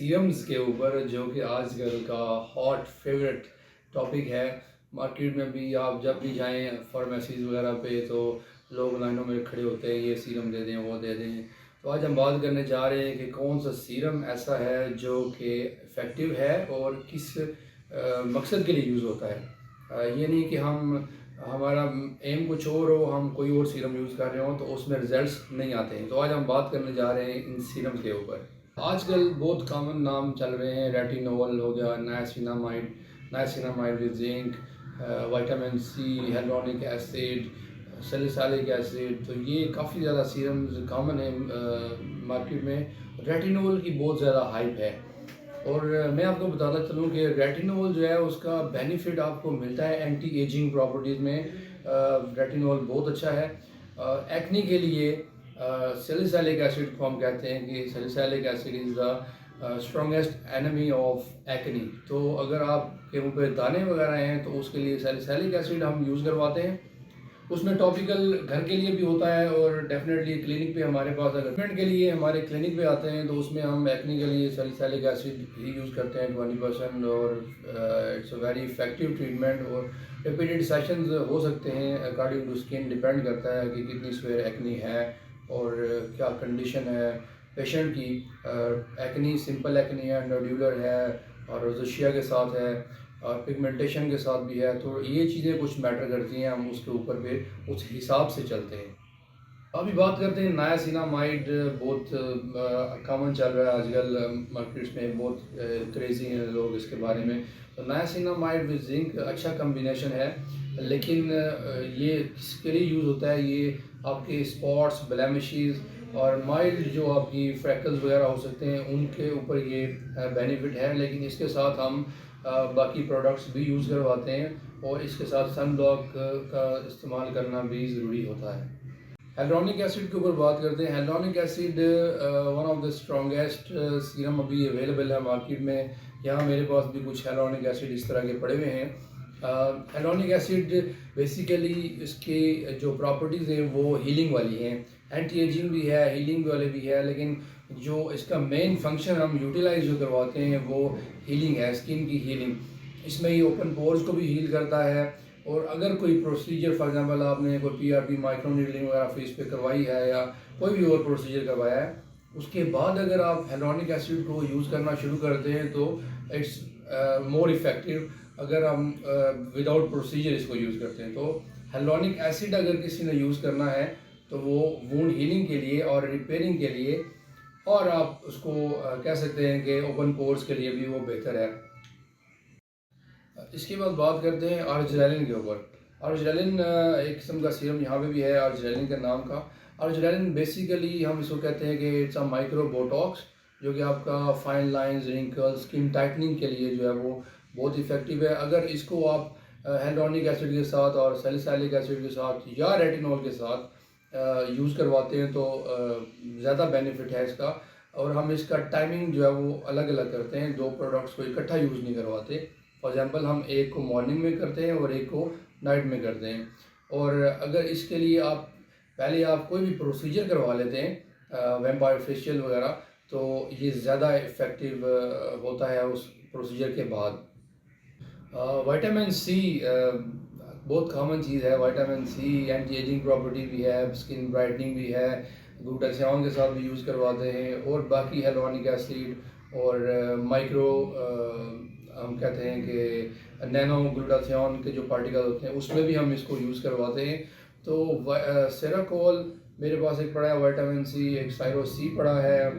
Serums के ऊपर, जो कि आजकल का हॉट फेवरेट टॉपिक है। मार्केट में भी आप जब भी जाएं फार्मेसीज़ वगैरह पे तो लोग लाइनों में खड़े होते हैं, ये सीरम दे दें, वो दे दें। तो आज हम बात करने जा रहे हैं कि कौन सा सीरम ऐसा है जो कि इफ़ेक्टिव है और किस मकसद के लिए यूज़ होता है। ये नहीं कि हमारा एम कुछ और हो, हम कोई और सीरम यूज़ कर रहे हो तो उसमें रिजल्ट्स नहीं आते हैं। तो आज हम बात करने जा रहे हैं इन सीरम के ऊपर। आजकल बहुत कॉमन नाम चल रहे हैं, रेटिनोल हो गया, niacinamide with zinc, vitamin C, hyaluronic acid, salicylic acid. तो ये काफ़ी ज़्यादा सीरम्स कॉमन है मार्केट में। रेटिनोल की बहुत ज़्यादा हाइप है और मैं आपको बताता चलूँ कि रेटिनोल जो है उसका बेनिफिट आपको मिलता है एंटी एजिंग प्रॉपर्टीज़ में। रेटिनोल बहुत अच्छा है एक्ने के लिए। सैलिसिलिक एसिड को हम कहते हैं कि salicylic acid is the strongest enemy of acne. तो अगर आपके मुंह पे दाने वगैरह हैं तो उसके लिए सैलिसिलिक एसिड हम यूज़ करवाते हैं। उसमें टॉपिकल घर के लिए भी होता है और डेफिनेटली क्लिनिक पे हमारे पास अगर ट्रीटमेंट के लिए हमारे क्लिनिक पे आते हैं तो उसमें हम एक्ने के लिए सैलिसिलिक एसिड ही यूज़ करते हैं 20%। और it's a very effective treatment और रिपीटेड सेशंस हो सकते हैं। अकॉर्डिंग टू स्किन डिपेंड करता है कि कितनी स्वेयर एक्ने है और क्या कंडीशन है पेशेंट की। एक्ने सिंपल एक्ने है, नोड्यूलर है और रोज़ेशिया के साथ है और पिगमेंटेशन के साथ भी है। तो ये चीज़ें कुछ मैटर करती हैं, हम उसके ऊपर पे उस हिसाब से चलते हैं। अभी बात करते हैं नायासिनामाइड। बहुत कॉमन चल रहा है आजकल मार्केट्स में, बहुत क्रेजी हैं लोग इसके बारे में। तो नायासिनामाइड विद जिंक अच्छा कम्बिनेशन है, लेकिन ये किसके लिए यूज़ होता है? ये आपके स्पॉट्स, ब्लेमिशेस और माइल्ड जो आपकी फ्रैकल्स वगैरह हो सकते हैं उनके ऊपर ये बेनिफिट है। लेकिन इसके साथ हम बाकी प्रोडक्ट्स भी यूज़ करवाते हैं और इसके साथ सन ब्लॉक का इस्तेमाल करना भी ज़रूरी होता है। हेलोनिक एसिड के ऊपर बात करते हैं। Hyaluronic acid one of the strongest serum अभी अवेलेबल है मार्केट में। यहाँ मेरे पास भी कुछ हेलोनिक एसिड इस तरह के पड़े हुए हैं। हेलोनिक एसिड बेसिकली इसके जो प्रॉपर्टीज़ हैं वो हीलिंग वाली हैं, एंटी एजिंग भी है, हीलिंग वाले भी है। लेकिन जो इसका मेन फंक्शन हम यूटिलाइज जो करवाते हैं वो हीलिंग है, स्किन की हीलिंग। इसमें ये ओपन पोर्स को भी हील करता है। और अगर कोई प्रोसीजर फॉर एग्जांपल आपने कोई पीआरपी माइक्रो नीडलिंग वगैरह फेस पे करवाई है या कोई भी और प्रोसीजर करवाया है, उसके बाद अगर आप हेलोनिक एसिड को यूज़ करना शुरू करते हैं तो इट्स मोर इफ़ेक्टिव अगर हम विदाउट प्रोसीजर इसको यूज़ करते हैं। तो हेलोनिक एसिड अगर किसी ने यूज़ करना है तो वो वूंड हीलिंग के लिए और रिपेयरिंग के लिए, और आप उसको कह सकते हैं कि ओपन पोर्स के लिए भी वो बेहतर है। इसके बाद बात करते हैं आर्जिनिन के ऊपर। आर्जिनिन एक किस्म का सीरम यहाँ पे भी है आर्जिनिन के नाम का। आर्जिनिन बेसिकली हम इसको कहते हैं कि इट्स अ माइक्रो बोटॉक्स, जो कि आपका fine lines, wrinkles, skin tightening के लिए जो है वो बहुत इफेक्टिव है। अगर इसको आप हेलोनिक एसिड के साथ और सैलिसिलिक एसिड के साथ या रेटिनॉल के साथ यूज़ करवाते हैं तो ज़्यादा बेनिफिट है इसका। और हम इसका टाइमिंग जो है वो अलग अलग करते हैं, दो प्रोडक्ट्स को इकट्ठा यूज़ नहीं करवाते। फॉर एग्ज़ाम्पल हम एक को मॉर्निंग में करते हैं और एक को नाइट में करते हैं। और अगर इसके लिए आप पहले आप कोई भी प्रोसीजर करवा लेते हैं वैम्पायर फेशियल वगैरह, तो ये ज़्यादा इफ़ेक्टिव होता है उस प्रोसीजर के बाद। विटामिन सी बहुत कॉमन चीज़ है। Vitamin C anti ageing property भी है, स्किन ब्राइटनिंग भी है, ग्लूटाथियोन के साथ भी यूज़ करवाते हैं। और बाकी हेलोनिक एसिड और माइक्रो हम कहते हैं कि नैनो ग्लूटाथियोन के जो पार्टिकल होते हैं उसमें भी हम इसको यूज़ करवाते हैं। तो सेराकोल मेरे पास एक पड़ा है विटामिन सी, एक साइरो सी पड़ा है,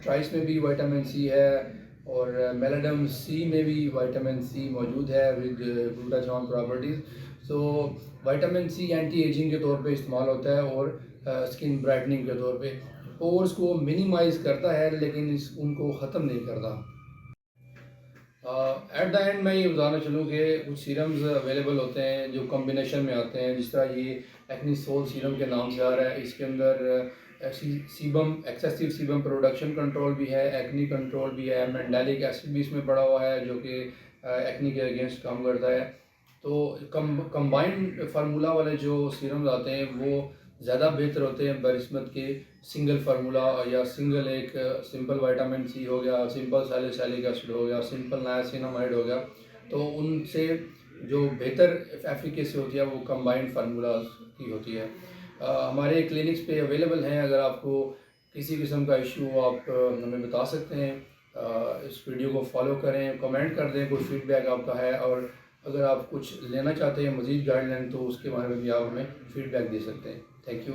ट्राइस में भी विटामिन सी है और मेलाडम सी में भी विटामिन सी मौजूद है with glutathione properties. So vitamin C anti ageing के तौर पे इस्तेमाल होता है और स्किन ब्राइटनिंग के तौर पे पोर्स को मिनिमाइज़ करता है, लेकिन उनको ख़त्म नहीं करता। एट द एंड मैं ये बताना चलूँ कि कुछ सीरम्स अवेलेबल होते हैं जो कॉम्बिनेशन में आते हैं, जिस तरह ये एक्नी सोल सीरम के नाम से आ रहा है। इसके अंदर sebum, excessive sebum production control भी है, एक्नी कंट्रोल भी है, मैंडेलिक एसिड भी इसमें पड़ा हुआ है जो कि एक्नी के अगेंस्ट काम करता है। तो कंबाइंड फार्मूला वाले जो सीरम्स आते हैं वो ज़्यादा बेहतर होते हैं बनिस्बत के सिंगल फार्मूला या सिंगल एक सिंपल विटामिन सी हो गया, सिंपल सैलिसिलिक एसिड हो गया, सिंपल नायासिनामाइड हो गया। तो उनसे जो बेहतर एफिकेसी होती है वो कंबाइंड फार्मूला की होती है। हमारे क्लिनिक्स पे अवेलेबल हैं। अगर आपको किसी किस्म का इशू हो आप हमें बता सकते हैं। इस वीडियो को फॉलो करें, कमेंट कर दें कोई फीडबैक आपका है, और अगर आप कुछ लेना चाहते हैं मज़ीद गाइडलाइन तो उसके बारे में भी आप हमें फीडबैक दे सकते हैं। Thank you.